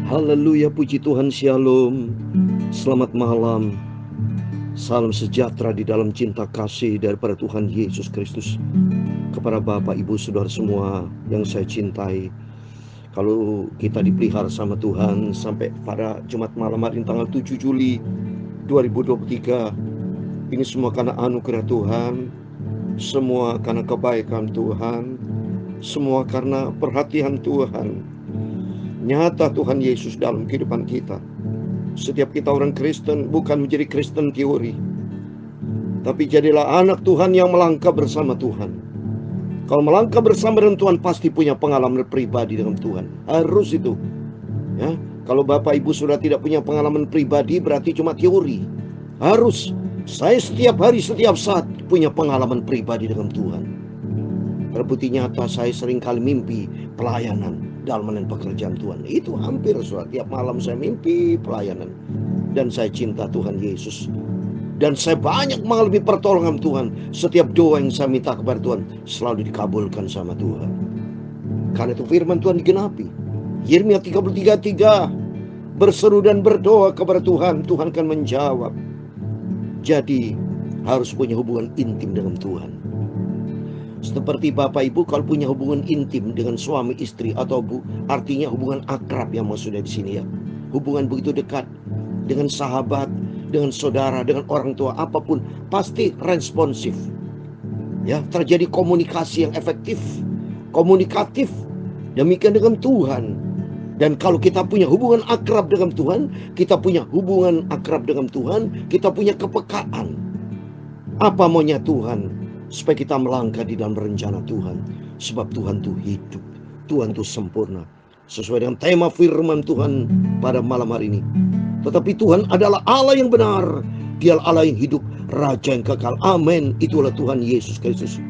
Haleluya, puji Tuhan, shalom. Selamat malam. Salam sejahtera di dalam cinta kasih daripada Tuhan Yesus Kristus. Kepada Bapak, Ibu, Saudara semua yang saya cintai. Kalau kita dipelihara sama Tuhan sampai pada Jumat malam hari tanggal 7 Juli 2023, ini semua karena anugerah Tuhan, semua karena kebaikan Tuhan, semua karena perhatian Tuhan. Nyata Tuhan Yesus dalam kehidupan kita. Setiap kita orang Kristen bukan menjadi Kristen teori, tapi jadilah anak Tuhan yang melangkah bersama Tuhan. Kalau melangkah bersama dengan Tuhan, pasti punya pengalaman pribadi dengan Tuhan. Harus itu, ya. Kalau Bapak Ibu sudah tidak punya pengalaman pribadi, berarti cuma teori. Harus. Saya setiap hari, setiap saat punya pengalaman pribadi dengan Tuhan. Terbukti nyata, saya sering kali mimpi pelayanan dalam melayani pekerjaan Tuhan. Itu hampir setiap malam saya mimpi pelayanan. Dan saya cinta Tuhan Yesus. Dan saya banyak mengalami pertolongan Tuhan. Setiap doa yang saya minta kepada Tuhan selalu dikabulkan sama Tuhan. Karena itu firman Tuhan digenapi. Yeremia 33:3, berseru dan berdoa kepada Tuhan, Tuhan akan menjawab. Jadi harus punya hubungan intim dengan Tuhan. Seperti Bapak Ibu kalau punya hubungan intim dengan suami istri atau artinya hubungan akrab yang maksudnya di sini, ya. Hubungan begitu dekat dengan sahabat, dengan saudara, dengan orang tua, apapun pasti responsif. Ya, terjadi komunikasi yang efektif, komunikatif. Demikian dengan Tuhan. Dan kalau kita punya hubungan akrab dengan Tuhan, kita punya hubungan akrab dengan Tuhan, kita punya kepekaan. Apa maunya Tuhan? Supaya kita melangkah di dalam rencana Tuhan. Sebab Tuhan itu hidup, Tuhan itu sempurna, sesuai dengan tema firman Tuhan pada malam hari ini. Tetapi Tuhan adalah Allah yang benar. Dialah Allah yang hidup, Raja yang kekal. Amin. Itulah Tuhan Yesus Kristus.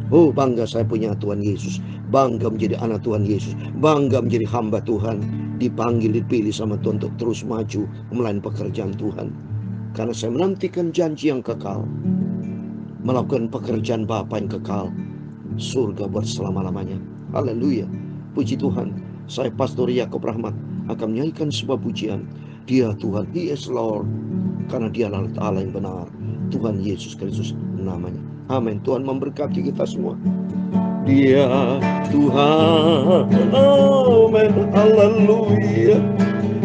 Oh, bangga saya punya Tuhan Yesus. Bangga menjadi anak Tuhan Yesus. Bangga menjadi hamba Tuhan. Dipanggil, dipilih sama Tuhan untuk terus maju melayani pekerjaan Tuhan. Karena saya menantikan janji yang kekal, melakukan pekerjaan Bapa yang kekal, surga buat selama-lamanya. Haleluya. Puji Tuhan. Saya Pastor Yakob Rahmat akan menyanyikan sebuah pujian. Dia Tuhan, He is Lord. Karena Dia adalah Allah yang benar. Tuhan Yesus Kristus namanya. Amin. Tuhan memberkati kita semua. Dia Tuhan, amin, haleluya.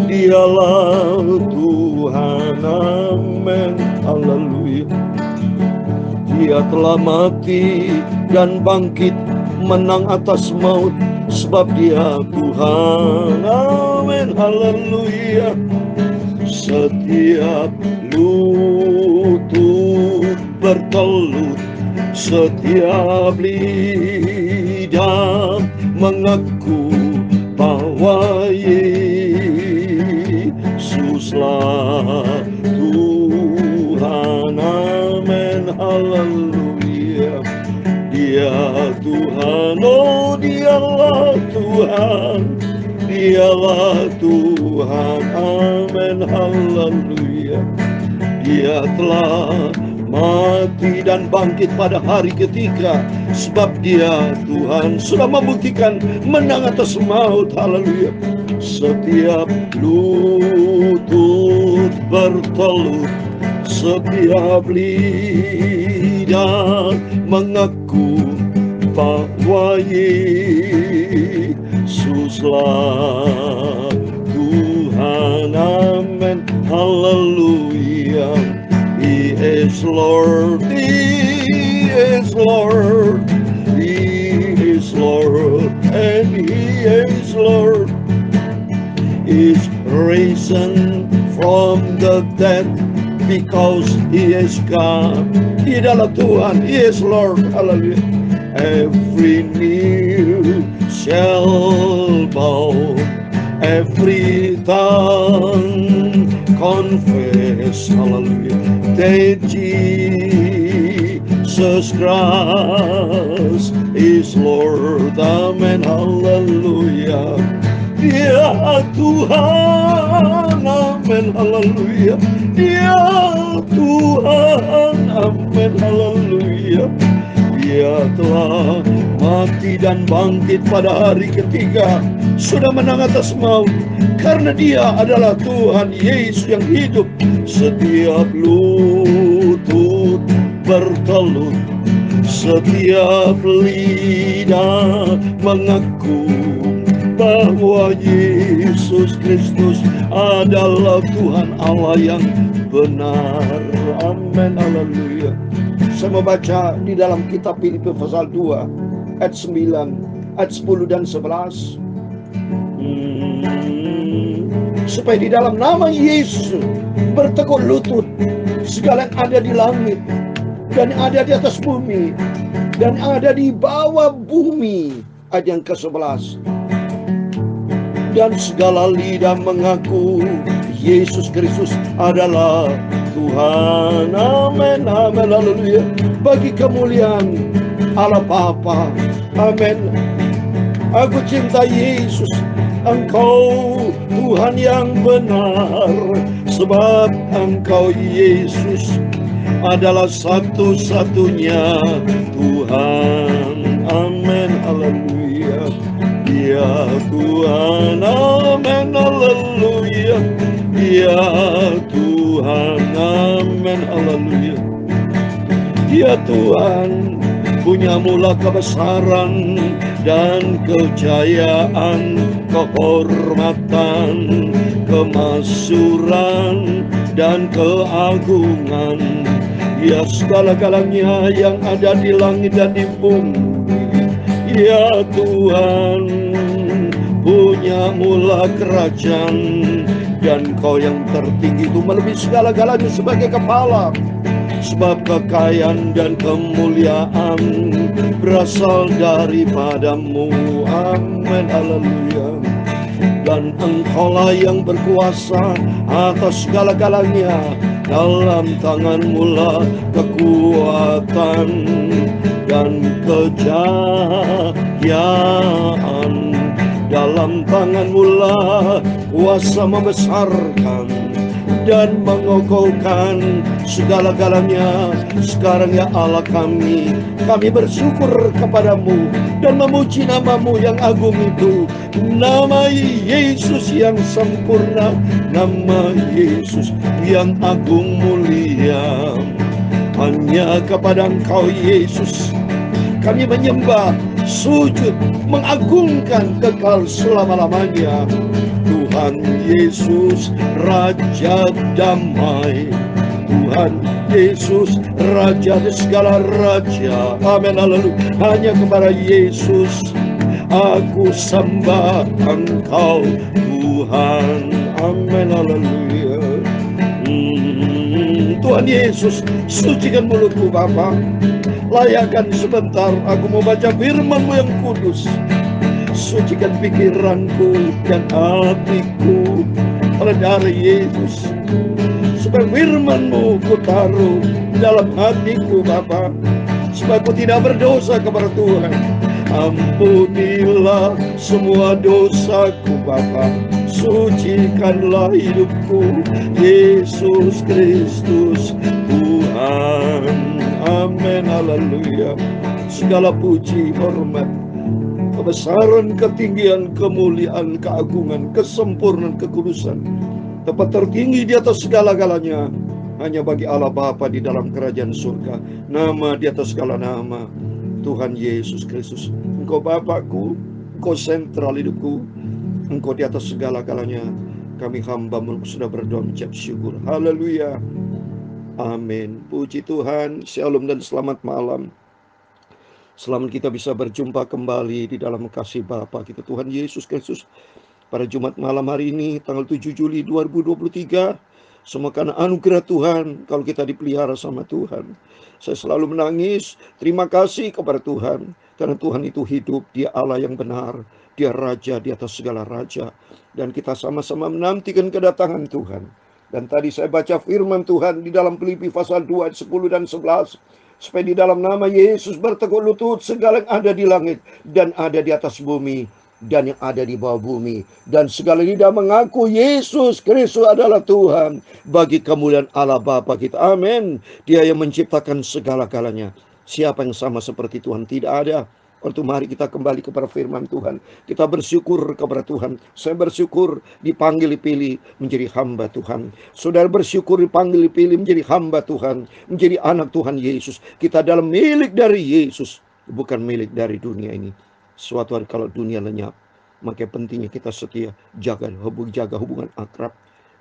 Dialah Tuhan, amin, haleluya. Dia telah mati dan bangkit, menang atas maut, sebab Dia Tuhan, amin, haleluya. Setiap lutut bertelut, setiap lidah mengaku bahwa Yesuslah Tuhan, amin, haleluya. Dia Tuhan, oh Dialah Tuhan, Dialah Tuhan, amin, haleluya. Dia telah mati dan bangkit pada hari ketiga, sebab Dia Tuhan sudah membuktikan menang atas maut, haleluya. Setiap lutut bertelut, setiap lidah mengaku bahwa Yesuslah Tuhan, amin, haleluya. He is Lord, He is Lord, He is Lord, and He is Lord. He is risen from the dead because He is God. Dia adalah Tuhan, He is Lord, hallelujah. Every knee shall bow, every tongue confess, hallelujah, that Jesus Christ is Lord, amen, hallelujah. Dia Tuhan, amin, haleluya. Dia Tuhan, amin, haleluya. Dia telah mati dan bangkit pada hari ketiga, sudah menang atas maut. Karena Dia adalah Tuhan Yesus yang hidup, setiap lutut bertelut, setiap lidah mengaku bahwa Yesus Kristus adalah Tuhan Allah yang benar. Amin, haleluya. Saya membaca di dalam kitab Filipi pasal 2 ayat 9, ayat 10 dan 11. Supaya di dalam nama Yesus bertekuk lutut segala yang ada di langit dan yang ada di atas bumi dan yang ada di bawah bumi. Ayat yang ke-11. Dan segala lidah mengaku Yesus Kristus adalah Tuhan. Amin, amin, haleluya. Bagi kemuliaan Allah Bapa. Amin. Aku cinta Yesus, Engkau Tuhan yang benar, sebab Engkau Yesus adalah satu-satunya Tuhan. Amin, haleluya. Ya Tuhan, amin, haleluya. Ya Tuhan, amin, haleluya. Ya Tuhan, punya mula kebesaran dan kejayaan, kehormatan, kemasyuran, dan keagungan. Ya segala-galanya yang ada di langit dan di bumi. Ya Tuhan, punya mula kerajaan, dan Kau yang tertinggi itu melebihi segala-galanya sebagai kepala. Sebab kekayaan dan kemuliaan berasal daripada-Mu. Amin, haleluya. Dan Engkaulah yang berkuasa atas segala-galanya. Dalam tangan-Mu lah kekuatan dan kejayaan. Dalam tangan-Mu lah kuasa membesarkan dan mengokohkan segala-galanya. Sekarang ya Allah kami bersyukur kepada-Mu dan memuji nama-Mu yang agung itu. Nama Yesus yang sempurna, nama Yesus yang agung mulia. Hanya kepada Engkau Yesus kami menyembah, sujud, mengagungkan kekal selama-lamanya. Tuhan Yesus, Raja damai. Tuhan Yesus, Raja di segala raja. Amin, haleluya. Hanya kepada Yesus aku sembah Engkau Tuhan. Amin, haleluya. Tuhan Yesus, sucikan mulutku Bapa. Layakkan sebentar aku mau baca firman-Mu yang kudus. Sucikan pikiranku dan hatiku oleh darah Yesus, supaya firman-Mu ku taruh dalam hatiku Bapa, supaya ku tidak berdosa kepada Tuhan. Ampunilah semua dosaku Bapa, sucikanlah hidupku Yesus Kristus Tuhan. Amin, haleluya. Segala puji, hormat, kebesaran, ketinggian, kemuliaan, keagungan, kesempurnaan, kekudusan, tempat tertinggi di atas segala-galanya hanya bagi Allah Bapa di dalam kerajaan surga. Nama di atas segala nama, Tuhan Yesus Kristus. Engkau Bapakku, Engkau sentral hidupku, Engkau di atas segala-galanya. Kami hamba-Mu sudah berdoa mengucap syukur. Haleluya. Amin. Puji Tuhan. Shalom dan selamat malam. Selamat kita bisa berjumpa kembali di dalam kasih Bapa kita Tuhan Yesus Kristus pada Jumat malam hari ini tanggal 7 Juli 2023. Semua karena anugerah Tuhan kalau kita dipelihara sama Tuhan. Saya selalu menangis terima kasih kepada Tuhan karena Tuhan itu hidup, Dia Allah yang benar, Dia Raja di atas segala raja, dan kita sama-sama menantikan kedatangan Tuhan. Dan tadi saya baca firman Tuhan di dalam Filipi pasal 2 ayat 10 dan 11. Supaya di dalam nama Yesus bertekuk lutut segala yang ada di langit dan ada di atas bumi dan yang ada di bawah bumi. Dan segala lidah mengaku Yesus Kristus adalah Tuhan, bagi kemuliaan Allah Bapa kita. Amin. Dia yang menciptakan segala-galanya. Siapa yang sama seperti Tuhan? Tidak ada. Waktu mari kita kembali kepada firman Tuhan. Kita bersyukur kepada Tuhan. Saya bersyukur dipanggil dipilih menjadi hamba Tuhan. Saudara bersyukur dipanggil dipilih menjadi hamba Tuhan. Menjadi anak Tuhan Yesus. Kita dalam milik dari Yesus. Bukan milik dari dunia ini. Suatu hari kalau dunia lenyap, maka pentingnya kita setia. Jaga hubungan akrab.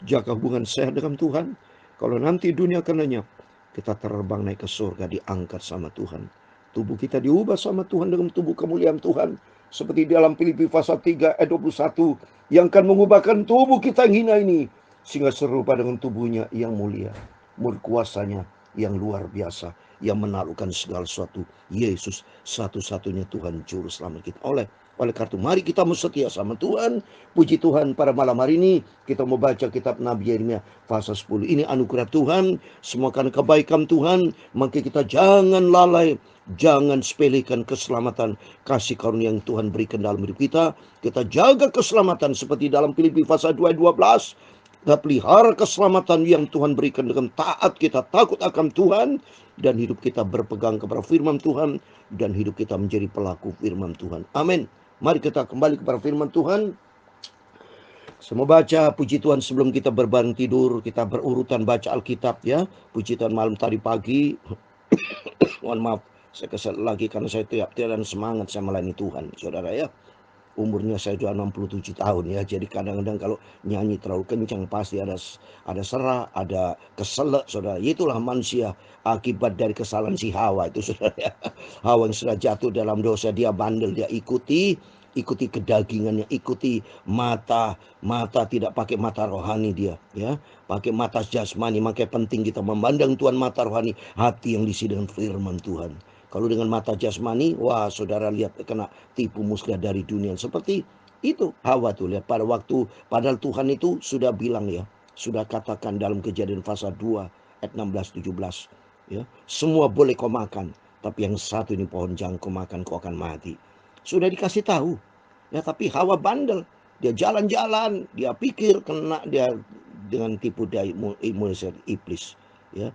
Jaga hubungan sehat dengan Tuhan. Kalau nanti dunia akan lenyap, kita terbang naik ke surga, diangkat sama Tuhan. Tubuh kita diubah sama Tuhan dengan tubuh kemuliaan Tuhan. Seperti dalam Filipi pasal 3 ayat 21. Yang akan mengubahkan tubuh kita yang hina ini. Sehingga serupa dengan tubuhnya yang mulia. Kuasanya yang luar biasa. Yang menaklukkan segala sesuatu. Yesus satu-satunya Tuhan Juru Selamat kita. Oleh karena mari kita mau setia sama Tuhan. Puji Tuhan, pada malam hari ini kita mau baca kitab Nabi Yeremia pasal 10. Ini anugerah Tuhan, semua karena kebaikan Tuhan. Maka kita jangan lalai, jangan sepelekan keselamatan, kasih karunia yang Tuhan berikan dalam hidup kita. Kita jaga keselamatan seperti dalam Filipi pasal 2 ayat 12. Kita pelihara keselamatan yang Tuhan berikan dengan taat kita, takut akan Tuhan, dan hidup kita berpegang kepada firman Tuhan, dan hidup kita menjadi pelaku firman Tuhan. Amin. Mari kita kembali kepada firman Tuhan. Saya mau baca puji Tuhan sebelum kita berbareng tidur. Kita berurutan baca Alkitab ya. Puji Tuhan malam tadi pagi. Mohon maaf, saya kesal lagi karena saya tiap dan semangat saya melayani Tuhan, saudara ya. Umurnya saya sudah 67 tahun ya. Jadi kadang-kadang kalau nyanyi terlalu kencang pasti ada serak, ada keselak, saudara. Itulah manusia akibat dari kesalahan si Hawa itu, saudara ya. Hawa yang sudah jatuh dalam dosa, dia bandel, dia ikuti kedagingannya, ikuti mata tidak pakai mata rohani dia ya, pakai mata jasmani. Makanya penting kita memandang Tuhan mata rohani, hati yang diisi dengan firman Tuhan. Kalau dengan mata jasmani, wah saudara lihat kena tipu muslihat dari dunia. Seperti itu Hawa tuh, lihat pada waktu, padahal Tuhan itu sudah bilang ya, sudah katakan dalam Kejadian pasal 2 ayat 16-17 ya, semua boleh kau makan, tapi yang satu ini pohon jangan kau makan, kau akan mati. Sudah dikasih tahu ya, tapi Hawa bandel. Dia jalan-jalan, dia pikir kena dia dengan tipu daya iblis ya.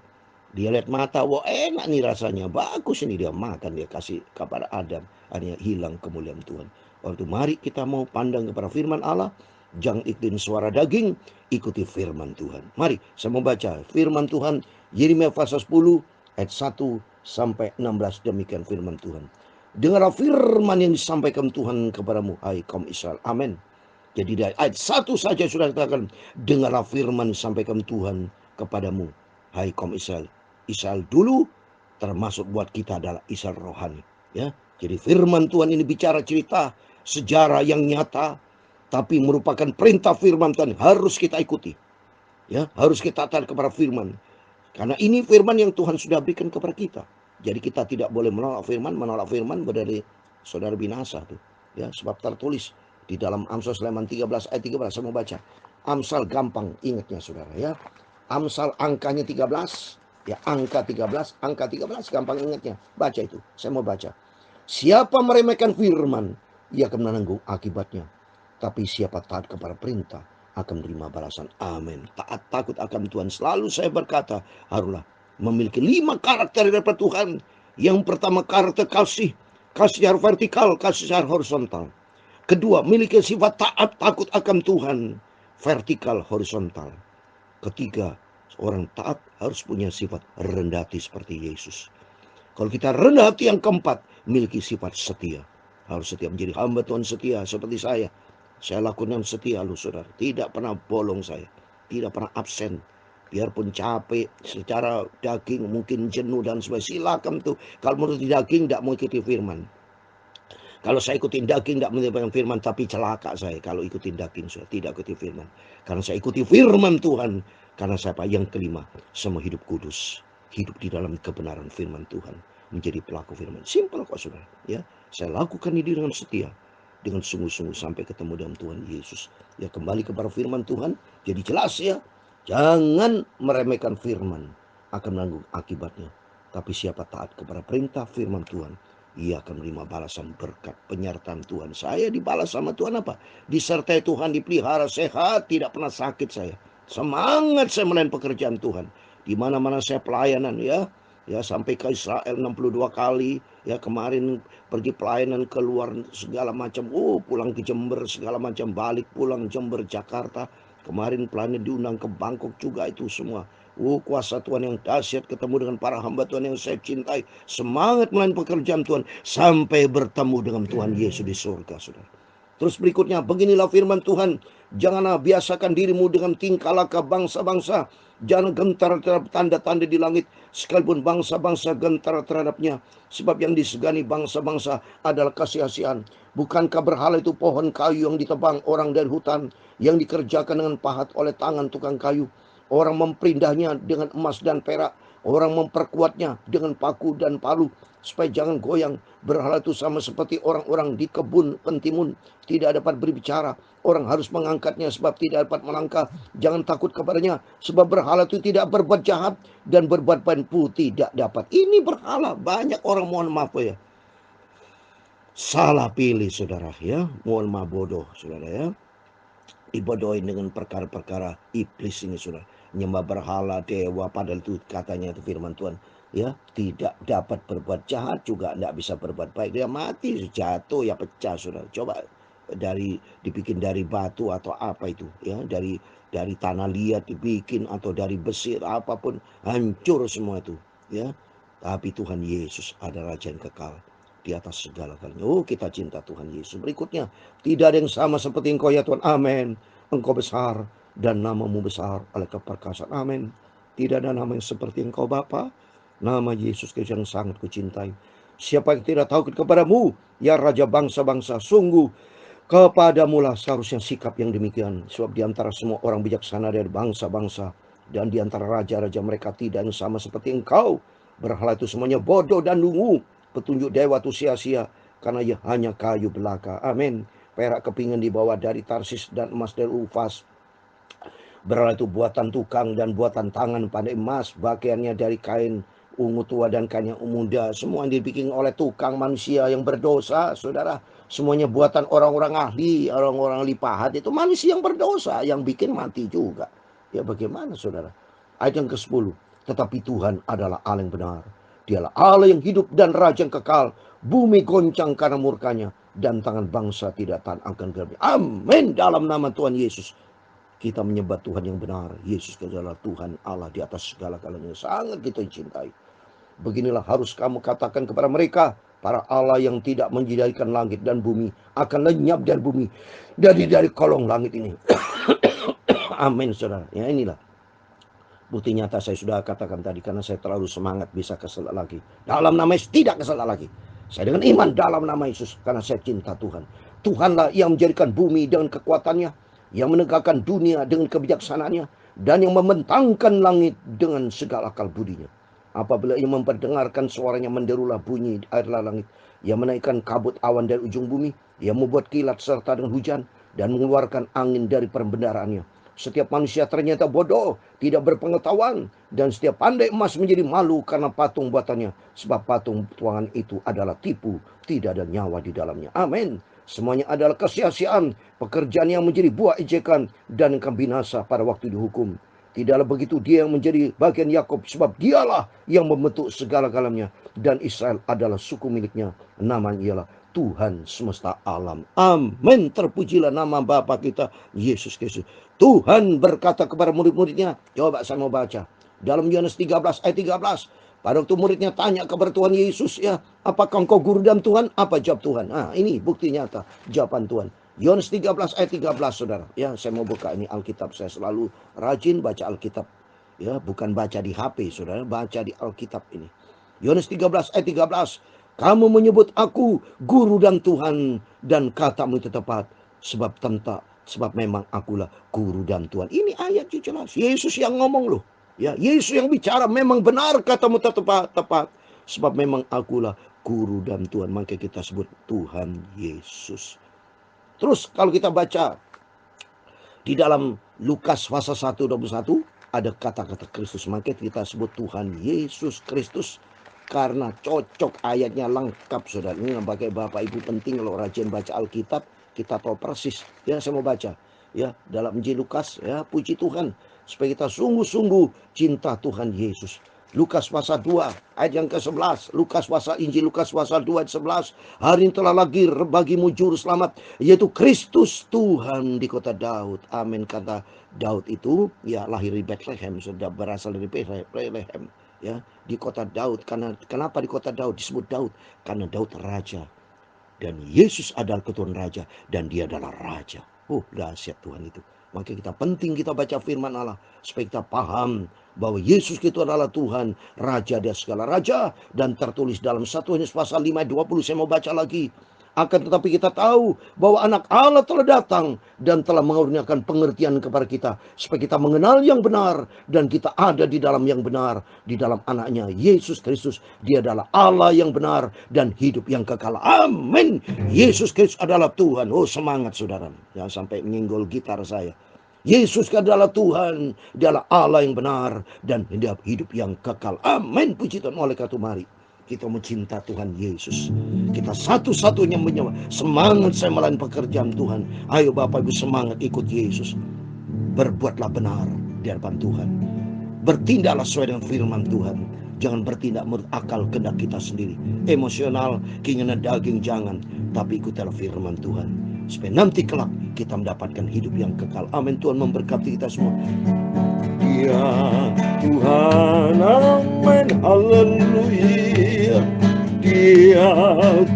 Dia lihat mata, wah enak nih rasanya, bagus ini, dia makan, dia kasih kepada Adam. Akhirnya hilang kemuliaan Tuhan. Waktu mari kita mau pandang kepada firman Allah, jangan ikutin suara daging, ikuti firman Tuhan. Mari saya mau baca firman Tuhan Yeremia pasal 10 ayat 1 sampai 16. Demikian firman Tuhan. Dengarlah firman yang disampaikan Tuhan kepadamu, hai kaum Israel. Amin. Jadi dari ayat 1 saja sudah katakan, dengarlah firman disampaikan Tuhan kepadamu, hai kaum Israel. Israel dulu termasuk buat kita adalah Israel rohani ya. Jadi firman Tuhan ini bicara cerita sejarah yang nyata, tapi merupakan perintah firman Tuhan, harus kita ikuti ya, harus kita taat kepada firman, karena ini firman yang Tuhan sudah berikan kepada kita. Jadi kita tidak boleh menolak firman berarti saudara binasa tuh ya, sebab tertulis di dalam Amsal 13 ayat 13. Saya mau baca Amsal, gampang ingatnya saudara ya. Amsal angkanya 13 ya, angka 13 gampang ingatnya. Baca itu, saya mau baca. Siapa meremehkan firman, ia akan menanggung akibatnya. Tapi siapa taat kepada perintah akan menerima balasan. Amin. Taat takut akan Tuhan. Selalu saya berkata, haruslah memiliki 5 karakter daripada Tuhan. Yang pertama karakter kasih secara vertikal, kasih secara horizontal. Kedua, miliki sifat taat takut akan Tuhan, vertikal horizontal. Ketiga, orang taat harus punya sifat rendah hati seperti Yesus. Kalau kita rendah hati, yang keempat, miliki sifat setia. Harus setia, menjadi hamba Tuhan setia seperti saya. Saya lakukan setia loh saudara. Tidak pernah bolong saya. Tidak pernah absen. Biarpun capek secara daging, mungkin jenuh dan sebagainya. Silakan tuh. Kalau menurut daging tidak mau ikuti firman. Kalau saya ikutin daging tidak mendengarkan firman, tapi celaka saya kalau ikutin daging, saya tidak ikuti firman. Karena saya ikuti firman Tuhan. Karena saya yang kelima, semua hidup kudus, hidup di dalam kebenaran firman Tuhan, menjadi pelaku firman. Simpel kok saudara ya. Saya lakukan ini dengan setia, dengan sungguh-sungguh sampai ketemu dengan Tuhan Yesus. Ya, kembali kepada firman Tuhan, jadi jelas ya. Jangan meremehkan firman, akan menanggung akibatnya. Tapi siapa taat kepada perintah firman Tuhan, ia akan menerima balasan berkat penyertaan Tuhan. Saya dibalas sama Tuhan apa? Disertai Tuhan, dipelihara, sehat, tidak pernah sakit saya. Semangat saya melayani pekerjaan Tuhan. Di mana-mana saya pelayanan ya. Ya, sampai ke Israel 62 kali. Ya, kemarin pergi pelayanan keluar segala macam. Pulang ke Jember segala macam, balik pulang Jember Jakarta. Kemarin pelayanan diundang ke Bangkok juga, itu semua. Kuasa Tuhan yang dahsyat, ketemu dengan para hamba Tuhan yang saya cintai. Semangat melayani pekerjaan Tuhan sampai bertemu dengan Tuhan Yesus di surga, saudara. Terus berikutnya, beginilah firman Tuhan. Janganlah biasakan dirimu dengan tingkah laku bangsa-bangsa. Jangan gentar terhadap tanda-tanda di langit, sekalipun bangsa-bangsa gentar terhadapnya. Sebab yang disegani bangsa-bangsa adalah kesia-siaan. Bukankah berhala itu pohon kayu yang ditebang orang dari hutan, yang dikerjakan dengan pahat oleh tangan tukang kayu? Orang memperindah-Nya dengan emas dan perak, orang memperkuatnya dengan paku dan palu, supaya jangan goyang. Berhala itu sama seperti orang-orang di kebun pentimun, tidak dapat berbicara. Orang harus mengangkatnya sebab tidak dapat melangkah. Jangan takut kepadanya, sebab berhala itu tidak berbuat jahat, dan berbuat baik pun tidak dapat. Ini berhala. Banyak orang, mohon maaf ya, salah pilih, saudara ya. Mohon maaf, bodoh, saudara ya. Dibodohin dengan perkara-perkara iblis ini, saudara. Nyembah berhala, dewa, padahal itu katanya, itu firman Tuhan, ya, tidak dapat berbuat jahat, juga tidak bisa berbuat baik. Dia mati, jatuh, ya pecah, saudara. Coba dibikin dari batu atau apa itu, ya, dari tanah liat dibikin, atau dari besi, apapun, hancur semua itu, ya. Tapi Tuhan Yesus adalah Raja yang kekal di atas segala-galanya. Kita cinta Tuhan Yesus. Berikutnya, tidak ada yang sama seperti Engkau ya Tuhan. Amin. Engkau besar dan namamu besar oleh keperkasaan. Amin. Tidak ada nama yang seperti Engkau Bapa. Nama Yesus Kristus yang sangat kucintai. Siapa yang tidak takut kepadamu, ya Raja bangsa-bangsa, sungguh kepadamulah seharusnya sikap yang demikian. Sebab di antara semua orang bijaksana dari bangsa-bangsa, dan di antara raja-raja mereka tidak yang sama seperti Engkau. Berhala itu semuanya bodoh dan dungu. Petunjuk dewa itu sia-sia, karena ia hanya kayu belaka. Amin. Perak kepingin dibawa dari Tarsis, dan emas dari Ufas. Berhala itu buatan tukang dan buatan tangan pandai emas. Bagiannya dari kain ungu tua dan kain yang muda. Semua yang dibikin oleh tukang manusia yang berdosa, saudara. Semuanya buatan orang-orang ahli, orang-orang lipahat. Itu manusia yang berdosa, yang bikin mati juga. Ya bagaimana, saudara? Ayat yang ke-10. Tetapi Tuhan adalah Allah yang benar. Dialah Allah yang hidup dan Raja yang kekal. Bumi goncang karena murkanya, dan tangan bangsa tidak tahan akan gerbnya. Amin. Dalam nama Tuhan Yesus, kita menyembah Tuhan yang benar. Yesus adalah Tuhan Allah di atas segala-galanya. Sangat kita cintai. Beginilah harus kamu katakan kepada mereka, para Allah yang tidak menjadikan langit dan bumi akan lenyap dari bumi, dari kolong langit ini. Amin, saudara. Ya, inilah bukti nyata. Saya sudah katakan tadi, karena saya terlalu semangat bisa kesel lagi. Dalam nama Yesus tidak kesel lagi. Saya dengan iman dalam nama Yesus, karena saya cinta Tuhan. Tuhanlah yang menjadikan bumi dengan kekuatannya, yang menegakkan dunia dengan kebijaksanaannya, dan yang membentangkan langit dengan segala akal budinya. Apabila ia memperdengarkan suaranya, menderulah bunyi airlah langit. Ia menaikkan kabut awan dari ujung bumi. Ia membuat kilat serta dengan hujan, dan mengeluarkan angin dari pembendaraannya. Setiap manusia ternyata bodoh, tidak berpengetahuan, dan setiap pandai emas menjadi malu karena patung buatannya. Sebab patung tuangan itu adalah tipu, tidak ada nyawa di dalamnya. Amin. Semuanya adalah kesia-siaan, pekerjaan yang menjadi buah ejekan, dan akan binasa pada waktu dihukum. Tidaklah begitu dia yang menjadi bagian Yakub, sebab dialah yang membentuk segala-galanya, dan Israel adalah suku miliknya. Namanya ialah Tuhan semesta alam. Amin. Terpujilah nama Bapa kita Yesus Kristus. Tuhan berkata kepada murid-muridnya, coba saya mau baca dalam Yohanes 13 ayat 13. Pada waktu muridnya tanya kepada Tuhan Yesus, ya, apakah engkau guru dan Tuhan? Apa jawab Tuhan? Nah, ini bukti nyata jawaban Tuhan. Yohanes 13 ayat 13, saudara. Ya, saya mau buka ini Alkitab. Saya selalu rajin baca Alkitab. Ya, bukan baca di HP, saudara, baca di Alkitab ini. Yohanes 13 ayat 13. Kamu menyebut aku guru dan Tuhan, dan katamu itu tepat. Sebab memang akulah guru dan Tuhan. Ini ayat jelas. Yesus yang ngomong loh. Ya, Yesus yang bicara, memang benar katamu tepat. Sebab memang akulah guru dan Tuhan. Maka kita sebut Tuhan Yesus. Terus kalau kita baca di dalam Lukas pasal 1:21 ada kata-kata Kristus. Maka kita sebut Tuhan Yesus Kristus. Karena cocok, ayatnya lengkap, saudara. Ini sebagai Bapak Ibu penting kalau rajin baca Alkitab, kita tahu persis. Ya, saya mau baca. Ya, dalam Injil Lukas, ya, puji Tuhan. Supaya kita sungguh-sungguh cinta Tuhan Yesus. Lukas pasal 2 ayat yang ke-11. Injil Lukas pasal 2 ayat 11. Hari ini telah lahir bagimu juru selamat, yaitu Kristus Tuhan di kota Daud. Amin. Kata Daud itu ya lahir di Bethlehem, sudah berasal dari Bethlehem ya, di kota Daud. Kenapa di kota Daud disebut Daud? Karena Daud raja dan Yesus adalah keturunan raja dan dia adalah raja. Dahsyat Tuhan itu. Maka penting kita baca firman Allah supaya kita paham bahwa Yesus itu adalah Tuhan, Raja dari segala raja, dan tertulis dalam 1 Yohanes pasal 5 ayat 20. Saya mau baca lagi. Akan tetapi kita tahu bahwa anak Allah telah datang dan telah mengaruniakan pengertian kepada kita, supaya kita mengenal yang benar dan kita ada di dalam yang benar, di dalam anaknya Yesus Kristus. Dia adalah Allah yang benar dan hidup yang kekal. Amin. Yesus Kristus adalah Tuhan. Semangat saudara. Jangan sampai menyinggol gitar saya. Yesus adalah Tuhan, dia adalah Allah yang benar dan hidup yang kekal. Amin. Puji Tuhan. Oleh karena itu mari kita mencinta Tuhan Yesus. Kita satu-satunya menyewa. Semangat saya melakukan pekerjaan Tuhan. Ayo Bapak Ibu semangat ikut Yesus. Berbuatlah benar di hadapan Tuhan. Bertindaklah sesuai dengan firman Tuhan. Jangan bertindak menurut akal kehendak kita sendiri. Emosional, keinginan daging jangan. Tapi ikutilah firman Tuhan. Supaya nanti kelak kita mendapatkan hidup yang kekal. Amin. Tuhan memberkati kita semua. Dia Tuhan, amin, haleluya. Dia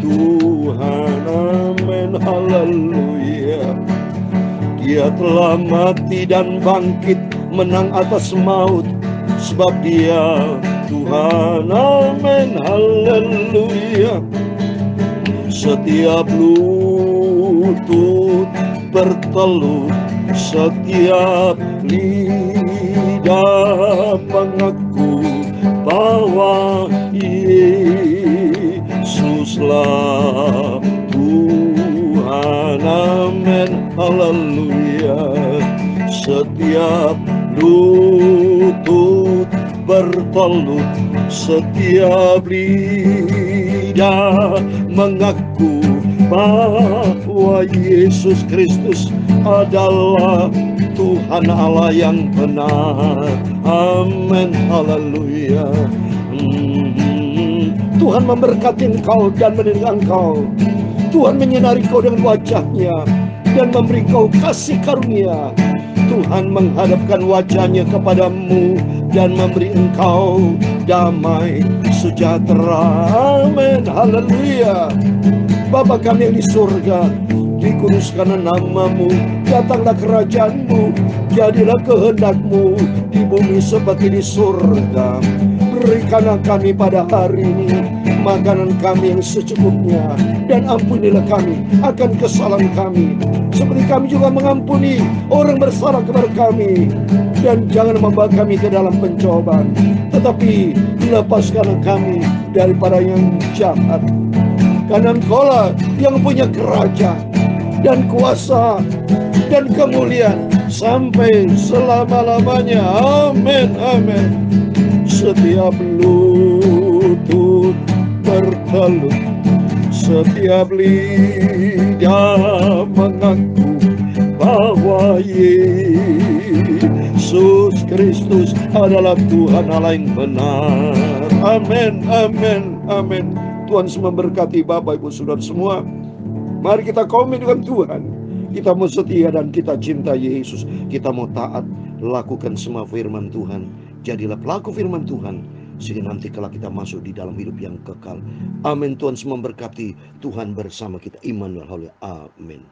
Tuhan, amin, haleluya. Dia telah mati dan bangkit, menang atas maut, sebab dia Tuhan, amin, haleluya. Setiap lutut bertelut, setiap lidah mengaku bahwa Yesuslah Tuhan, amin, haleluya. Setiap lutut bertelut, setiap lidah mengaku bahwa Yesus Kristus adalah Tuhan Allah yang benar. Amin, haleluya. Tuhan memberkati engkau dan mendidik engkau. Tuhan menyinari kau dengan wajahnya dan memberi kau kasih karunia. Tuhan menghadapkan wajahnya kepadamu dan memberi engkau damai sejahtera. Amin, haleluya. Bapa kami yang di surga, dikuduskanlah namamu, datanglah kerajaanmu, jadilah kehendakmu di bumi seperti di surga. Berikanlah kami pada hari ini makanan kami yang secukupnya, dan ampunilah kami akan kesalahan kami, seperti kami juga mengampuni orang bersalah kepada kami. Dan jangan membawa kami ke dalam pencobaan, tetapi lepaskanlah kami daripada yang jahat. Karena Engkaulah yang punya kerajaan dan kuasa dan kemuliaan sampai selama-lamanya. Amin, amin. Setiap lutut bertelut, setiap lidah mengaku bahwa Yesus Kristus adalah Tuhan Allah yang benar. Amin, amin, amin. Tuhan semua memberkati Bapak Ibu Saudara semua. Mari kita komitmen dengan Tuhan. Kita mau setia dan kita cinta Yesus. Kita mau taat, lakukan semua firman Tuhan. Jadilah pelaku firman Tuhan, sehingga nanti kalau kita masuk di dalam hidup yang kekal. Amin. Tuhan semua memberkati. Tuhan bersama kita. Immanuel. Amin.